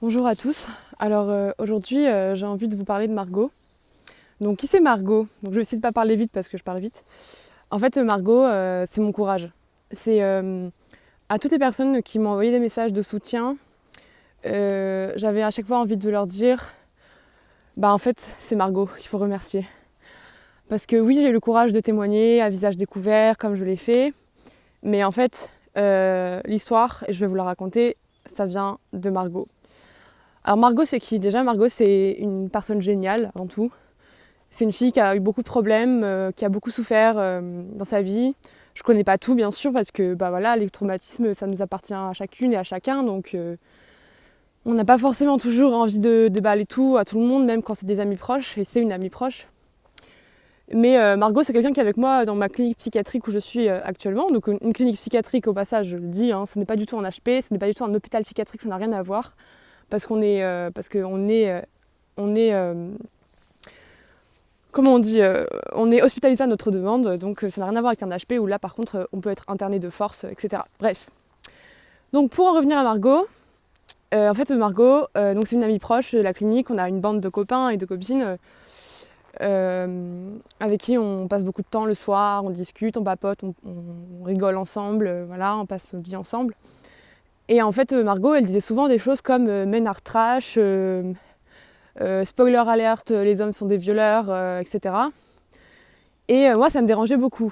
Bonjour à tous. Alors aujourd'hui j'ai envie de vous parler de Margot. Donc qui c'est Margot? Donc je vais essayer de pas parler vite parce que je parle vite. En fait Margot c'est mon courage. C'est à toutes les personnes qui m'ont envoyé des messages de soutien, j'avais à chaque fois envie de leur dire en fait c'est Margot qu'il faut remercier. Parce que oui j'ai eu le courage de témoigner à visage découvert comme je l'ai fait. Mais en fait l'histoire, et je vais vous la raconter, ça vient de Margot. Alors Margot c'est qui? Déjà Margot c'est une personne géniale avant tout. C'est une fille qui a eu beaucoup de problèmes, qui a beaucoup souffert dans sa vie. Je connais pas tout bien sûr parce que voilà, les traumatismes ça nous appartient à chacune et à chacun, donc on n'a pas forcément toujours envie de déballer tout à tout le monde, même quand c'est des amis proches, et c'est une amie proche. Mais Margot c'est quelqu'un qui est avec moi dans ma clinique psychiatrique où je suis actuellement. Donc une clinique psychiatrique, au passage je le dis, ce n'est pas du tout un HP, ce n'est pas du tout un hôpital psychiatrique, ça n'a rien à voir. Parce qu'on est, comment on dit, on est hospitalisé à notre demande, donc ça n'a rien à voir avec un HP où là par contre on peut être interné de force, etc. Bref. Donc pour en revenir à Margot, en fait Margot, donc c'est une amie proche de la clinique, on a une bande de copains et de copines avec qui on passe beaucoup de temps le soir, on discute, on papote, on rigole ensemble, voilà, on passe notre vie ensemble. Et en fait Margot elle disait souvent des choses comme men are trash, spoiler alert, les hommes sont des violeurs, etc. Et moi, ça me dérangeait beaucoup.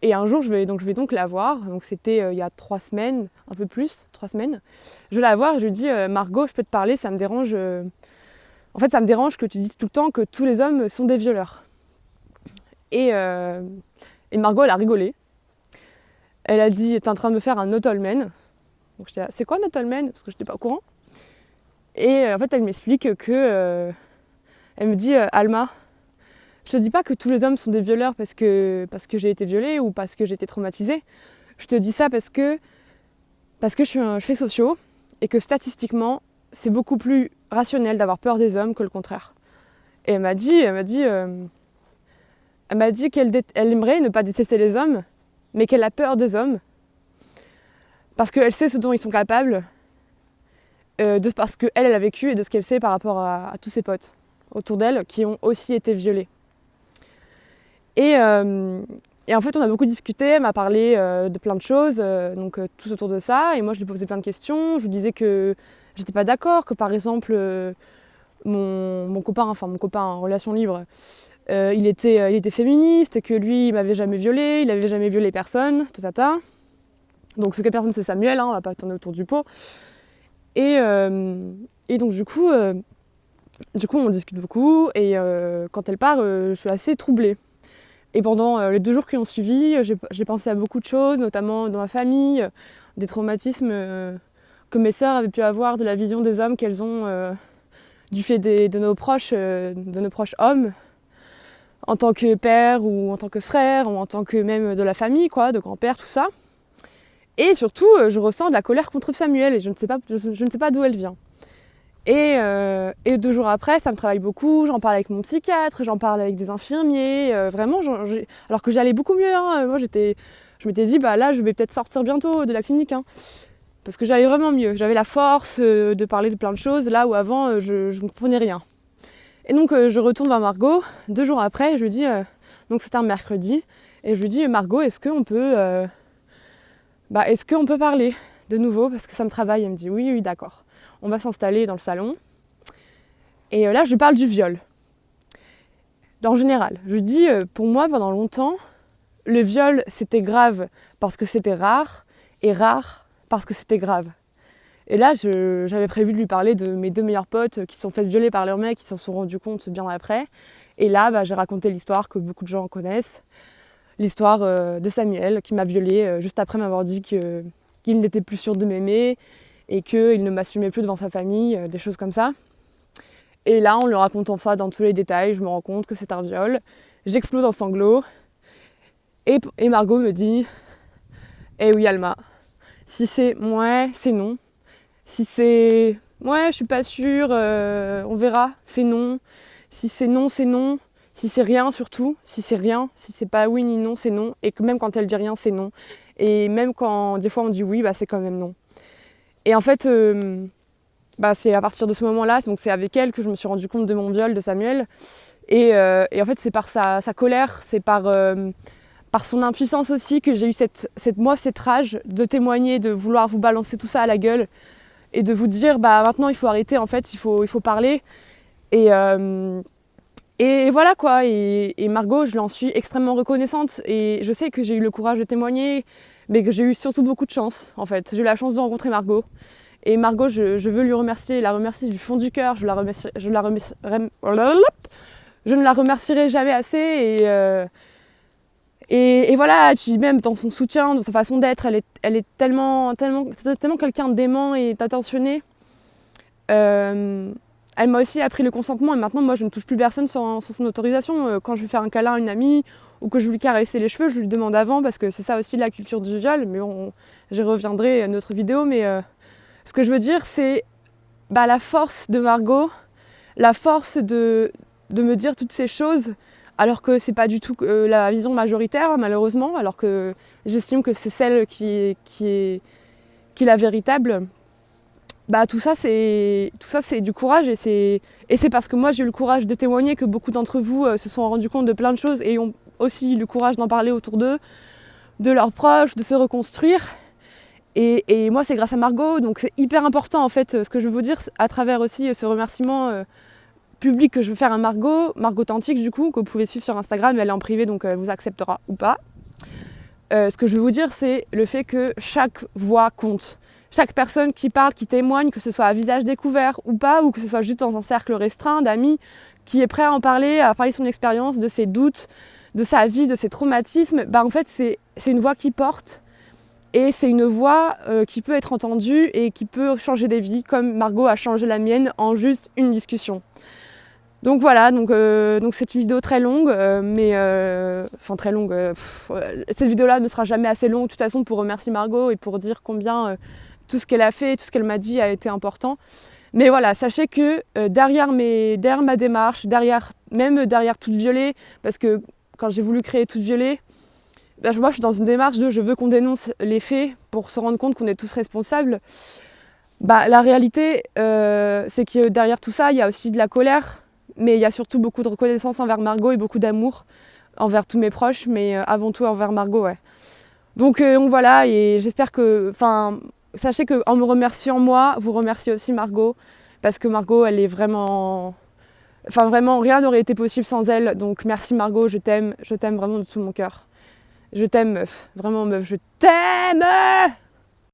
Et un jour, je vais donc la voir. Donc c'était il y a 3 semaines, un peu plus, 3 semaines. Je vais la voir et je lui dis Margot, je peux te parler, ça me dérange. En fait, ça me dérange que tu dises tout le temps que tous les hommes sont des violeurs. Et Margot, elle a rigolé. Elle a dit, t'es en train de me faire un no tolmen. Donc j'étais là, c'est quoi no tolmen? Parce que je n'étais pas au courant. Et en fait, elle m'explique que. Elle me dit Alma, je te dis pas que tous les hommes sont des violeurs parce que j'ai été violée ou parce que j'ai été traumatisée. Je te dis ça parce que je fais sociaux et que statistiquement, c'est beaucoup plus rationnel d'avoir peur des hommes que le contraire. Et elle m'a dit qu'elle aimerait ne pas détester les hommes, mais qu'elle a peur des hommes parce qu'elle sait ce dont ils sont capables, parce qu'elle a vécu et de ce qu'elle sait par rapport à tous ses potes autour d'elle qui ont aussi été violés. Et en fait, on a beaucoup discuté, elle m'a parlé de plein de choses, tout autour de ça. Et moi, je lui posais plein de questions. Je lui disais que j'étais pas d'accord, que par exemple, mon copain en relation libre, il était féministe, que lui, il m'avait jamais violée, il avait jamais violé personne, tata. Donc, ce que personne, c'est Samuel, on va pas tourner autour du pot. Et donc, du coup, on discute beaucoup. Et quand elle part, je suis assez troublée. Et pendant les 2 jours qui ont suivi, j'ai pensé à beaucoup de choses, notamment dans ma famille, des traumatismes que mes sœurs avaient pu avoir de la vision des hommes qu'elles ont du fait de nos proches hommes, en tant que père ou en tant que frère, ou en tant que même de la famille, quoi, de grand-père, tout ça. Et surtout, je ressens de la colère contre Samuel et je ne sais pas d'où elle vient. Et 2 jours après, ça me travaille beaucoup, j'en parle avec mon psychiatre, j'en parle avec des infirmiers, vraiment, alors que j'allais beaucoup mieux. Moi, je m'étais dit, là, je vais peut-être sortir bientôt de la clinique, parce que j'allais vraiment mieux. J'avais la force de parler de plein de choses, là où avant, je ne comprenais rien. Et donc, je retourne vers Margot, 2 jours après, je lui dis, donc c'était un mercredi, et je lui dis, Margot, est-ce qu'on peut parler de nouveau, parce que ça me travaille. Elle me dit, oui, d'accord. On va s'installer dans le salon. Et là, je lui parle du viol. En général, je lui dis, pour moi, pendant longtemps, le viol, c'était grave parce que c'était rare, et rare parce que c'était grave. Et là, j'avais prévu de lui parler de mes 2 meilleurs potes qui se sont fait violer par leur mec, qui s'en sont rendus compte bien après. Et là, j'ai raconté l'histoire que beaucoup de gens connaissent. L'histoire de Samuel, qui m'a violée juste après m'avoir dit qu'il n'était plus sûr de m'aimer, et qu'il ne m'assumait plus devant sa famille, des choses comme ça. Et là, en lui racontant ça dans tous les détails, je me rends compte que c'est un viol. J'explose en sanglots. Et Margot me dit « Eh oui, Alma, si c'est ouais, c'est non. Si c'est ouais, je suis pas sûre, on verra, c'est non. Si c'est non, c'est non. Si c'est rien surtout, si c'est rien, si c'est pas oui ni non, c'est non. Et que même quand elle dit rien, c'est non. Et même quand des fois on dit oui, c'est quand même non. » Et en fait, c'est à partir de ce moment-là, donc c'est avec elle que je me suis rendu compte de mon viol de Samuel. Et en fait, c'est par sa colère, c'est par son impuissance aussi que j'ai eu cette rage de témoigner, de vouloir vous balancer tout ça à la gueule et de vous dire maintenant il faut arrêter, en fait, il faut parler. Et voilà quoi, et Margot, je l'en suis extrêmement reconnaissante et je sais que j'ai eu le courage de témoigner, mais que j'ai eu surtout beaucoup de chance en fait. J'ai eu la chance de rencontrer Margot. Et Margot, je veux lui remercier, la remercier du fond du cœur, je ne la remercierai jamais assez. Et voilà, puis même dans son soutien, dans sa façon d'être, elle est tellement quelqu'un d'aimant et d'attentionné. Elle m'a aussi appris le consentement et maintenant moi je ne touche plus personne sans son autorisation. Quand je vais faire un câlin à une amie ou que je veux lui caresser les cheveux, je lui demande avant parce que c'est ça aussi la culture du viol. Mais bon, j'y reviendrai à une autre vidéo. Mais ce que je veux dire, c'est la force de Margot, la force de me dire toutes ces choses alors que c'est pas du tout la vision majoritaire malheureusement, alors que j'estime que c'est celle qui est la véritable. Tout ça c'est du courage et c'est parce que moi j'ai eu le courage de témoigner que beaucoup d'entre vous se sont rendus compte de plein de choses et ont aussi eu le courage d'en parler autour d'eux, de leurs proches, de se reconstruire. Et moi c'est grâce à Margot, donc c'est hyper important en fait ce que je veux vous dire à travers aussi ce remerciement public que je veux faire à Margot Authentique du coup, que vous pouvez suivre sur Instagram, elle est en privé donc elle vous acceptera ou pas. Ce que je veux vous dire c'est le fait que chaque voix compte. Chaque personne qui parle, qui témoigne, que ce soit à visage découvert ou pas, ou que ce soit juste dans un cercle restreint d'amis, qui est prêt à parler de son expérience, de ses doutes, de sa vie, de ses traumatismes, en fait c'est une voix qui porte et c'est une voix qui peut être entendue et qui peut changer des vies, comme Margot a changé la mienne en juste une discussion. Donc voilà, donc c'est une vidéo très longue, très longue. Cette vidéo-là ne sera jamais assez longue de toute façon pour remercier Margot et pour dire combien tout ce qu'elle a fait, tout ce qu'elle m'a dit a été important. Mais voilà, sachez que derrière ma démarche, derrière Toutes Violées, parce que quand j'ai voulu créer Toutes Violées, moi je suis dans une démarche de je veux qu'on dénonce les faits pour se rendre compte qu'on est tous responsables. La réalité, c'est que derrière tout ça, il y a aussi de la colère, mais il y a surtout beaucoup de reconnaissance envers Margot et beaucoup d'amour envers tous mes proches, mais avant tout envers Margot, ouais. Donc voilà, et j'espère que... Sachez qu'en me remerciant moi, vous remerciez aussi Margot, parce que Margot, elle est vraiment... vraiment, rien n'aurait été possible sans elle. Donc merci Margot, je t'aime vraiment de tout mon cœur. Je t'aime meuf, vraiment meuf, je t'aime!